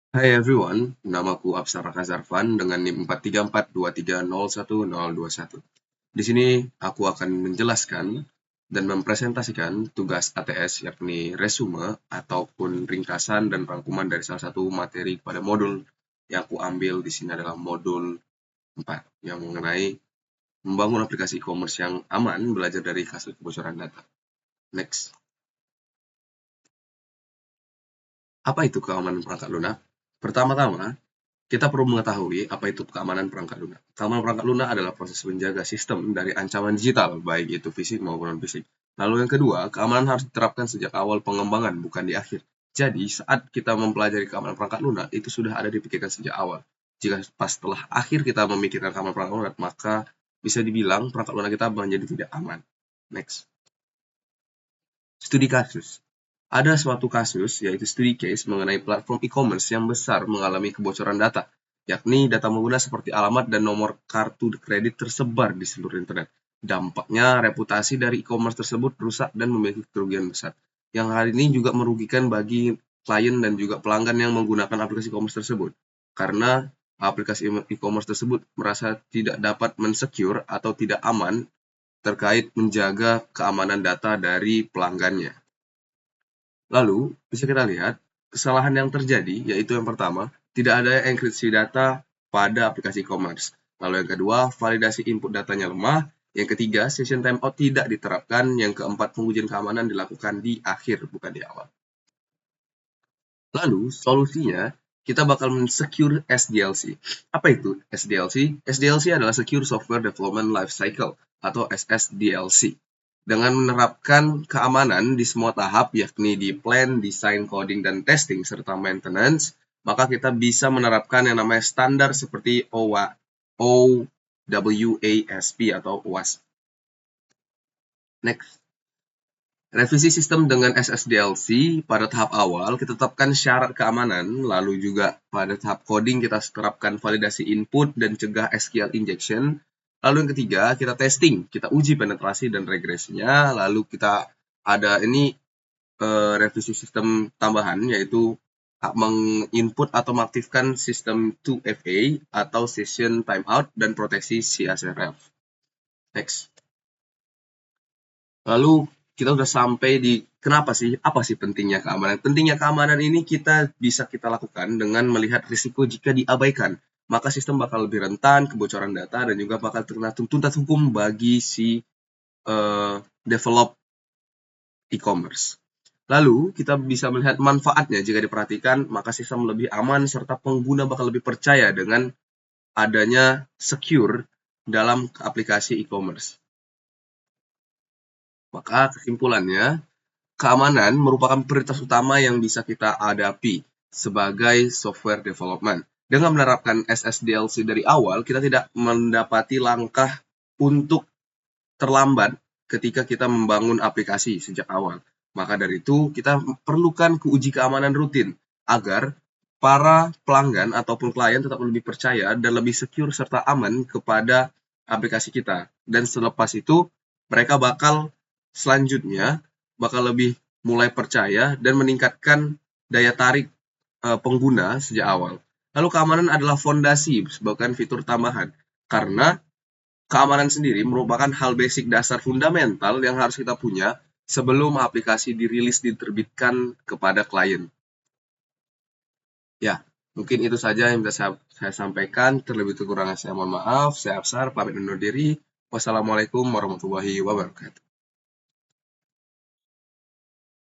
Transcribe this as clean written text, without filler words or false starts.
Hai everyone, namaku Apsara Kazarvan dengan NIM 43423010021. Di sini aku akan menjelaskan dan mempresentasikan tugas ATS yakni resume ataupun ringkasan dan rangkuman dari salah satu materi pada modul yang aku ambil di sini adalah modul 4 yang mengenai membangun aplikasi e-commerce yang aman belajar dari kasus kebocoran data. Next. Apa itu keamanan perangkat lunak? Pertama-tama, kita perlu mengetahui apa itu keamanan perangkat lunak. Keamanan perangkat lunak adalah proses menjaga sistem dari ancaman digital, baik itu fisik maupun non-fisik. Lalu yang kedua, keamanan harus diterapkan sejak awal pengembangan, bukan di akhir. Jadi, saat kita mempelajari keamanan perangkat lunak, itu sudah ada dipikirkan sejak awal. Jika pas setelah akhir kita memikirkan keamanan perangkat lunak, maka bisa dibilang perangkat lunak kita menjadi tidak aman. Next. Studi kasus. Ada suatu kasus, yaitu studi case mengenai platform e-commerce yang besar mengalami kebocoran data, yakni data pengguna seperti alamat dan nomor kartu kredit tersebar di seluruh internet. Dampaknya, reputasi dari e-commerce tersebut rusak dan memiliki kerugian besar. Yang hal ini juga merugikan bagi klien dan juga pelanggan yang menggunakan aplikasi e-commerce tersebut. Karena aplikasi e-commerce tersebut merasa tidak dapat mensecure atau tidak aman terkait menjaga keamanan data dari pelanggannya. Lalu, bisa kita lihat kesalahan yang terjadi, yaitu yang pertama, tidak ada enkripsi data pada aplikasi e-commerce. Lalu yang kedua, validasi input datanya lemah. Yang ketiga, session timeout tidak diterapkan. Yang keempat, pengujian keamanan dilakukan di akhir, bukan di awal. Lalu, solusinya, kita bakal men-secure SDLC. Apa itu SDLC? SDLC adalah Secure Software Development Lifecycle atau SSDLC. Dengan menerapkan keamanan di semua tahap, yakni di plan, design, coding, dan testing, serta maintenance, maka kita bisa menerapkan yang namanya standar seperti OWASP atau OWASP. Next. Revisi sistem dengan SSDLC pada tahap awal, kita tetapkan syarat keamanan, lalu juga pada tahap coding kita terapkan validasi input dan cegah SQL injection. Lalu yang ketiga, kita testing, kita uji penetrasi dan regresinya, lalu kita ada ini revisi sistem tambahan, yaitu menginput atau mengaktifkan sistem 2FA atau Session Timeout dan proteksi CSRF. Next. Lalu kita udah sampai di apa sih pentingnya keamanan? Pentingnya keamanan ini bisa kita lakukan dengan melihat risiko jika diabaikan. Maka sistem bakal lebih rentan kebocoran data dan juga bakal terkena tuntutan hukum bagi si develop e-commerce. Lalu kita bisa melihat manfaatnya jika diperhatikan, maka sistem lebih aman serta pengguna bakal lebih percaya dengan adanya secure dalam aplikasi e-commerce. Maka kesimpulannya, keamanan merupakan prioritas utama yang bisa kita hadapi sebagai software development. Dengan menerapkan SSDLC dari awal, kita tidak mendapati langkah untuk terlambat ketika kita membangun aplikasi sejak awal. Maka dari itu, kita perlukan uji keamanan rutin agar para pelanggan ataupun klien tetap lebih percaya dan lebih secure serta aman kepada aplikasi kita. Dan selepas itu, mereka selanjutnya bakal lebih mulai percaya dan meningkatkan daya tarik pengguna sejak awal. Lalu keamanan adalah fondasi sebagai fitur tambahan. Karena keamanan sendiri merupakan hal basic dasar fundamental yang harus kita punya sebelum aplikasi dirilis diterbitkan kepada klien. Ya, mungkin itu saja yang bisa saya sampaikan. Terlebih kurangnya saya mohon maaf. Saya Absar, pamit undur diri. Wassalamualaikum warahmatullahi wabarakatuh.